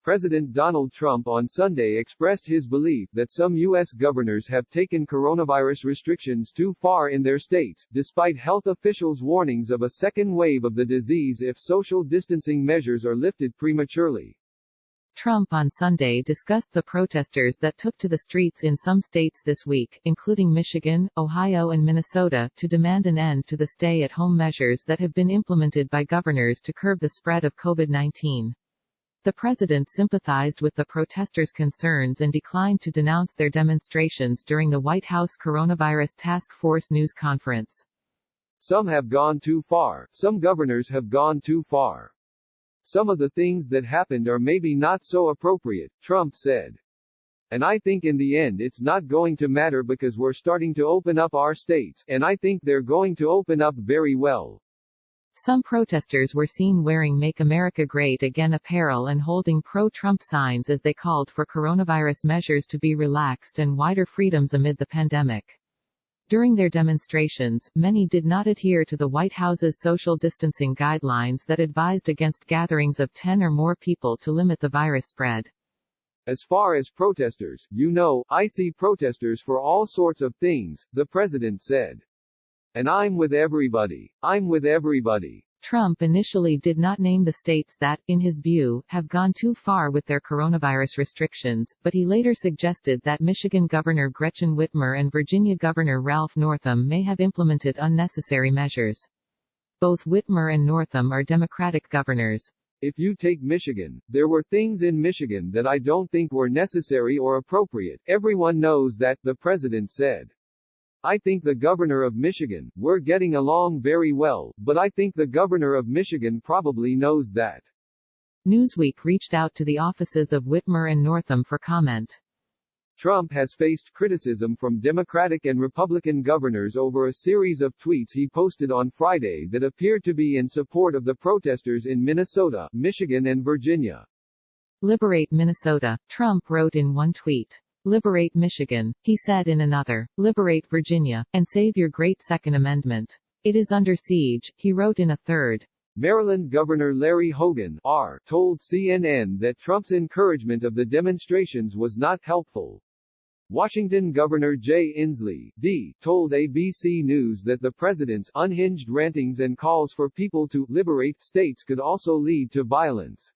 President Donald Trump on Sunday expressed his belief that some U.S. governors have taken coronavirus restrictions too far in their states, despite health officials' warnings of a second wave of the disease if social distancing measures are lifted prematurely. Trump on Sunday discussed the protesters that took to the streets in some states this week, including Michigan, Ohio and Minnesota, to demand an end to the stay-at-home measures that have been implemented by governors to curb the spread of COVID-19. The president sympathized with the protesters' concerns and declined to denounce their demonstrations during the White House Coronavirus Task Force news conference. Some have gone too far. Some governors have gone too far. Some of the things that happened are maybe not so appropriate, Trump said. And I think in the end it's not going to matter because we're starting to open up our states, and I think they're going to open up very well. Some protesters were seen wearing Make America Great Again apparel and holding pro-Trump signs as they called for coronavirus measures to be relaxed and wider freedoms amid the pandemic. During their demonstrations, many did not adhere to the White House's social distancing guidelines that advised against gatherings of 10 or more people to limit the virus spread. As far as protesters, I see protesters for all sorts of things, the president said. And I'm with everybody. I'm with everybody. Trump initially did not name the states that, in his view, have gone too far with their coronavirus restrictions, but he later suggested that Michigan Governor Gretchen Whitmer and Virginia Governor Ralph Northam may have implemented unnecessary measures. Both Whitmer and Northam are Democratic governors. If you take Michigan, there were things in Michigan that I don't think were necessary or appropriate. Everyone knows that, the president said. I think the governor of Michigan, we're getting along very well, but I think the governor of Michigan probably knows that. Newsweek reached out to the offices of Whitmer and Northam for comment. Trump has faced criticism from Democratic and Republican governors over a series of tweets he posted on Friday that appeared to be in support of the protesters in Minnesota, Michigan and Virginia. Liberate Minnesota, Trump wrote in one tweet. Liberate Michigan, he said in another. Liberate Virginia, and save your great Second Amendment. It is under siege, he wrote in a third. Maryland Governor Larry Hogan, R., told CNN that Trump's encouragement of the demonstrations was not helpful. Washington Governor Jay Inslee, D., told ABC News that the president's unhinged rantings and calls for people to liberate states could also lead to violence.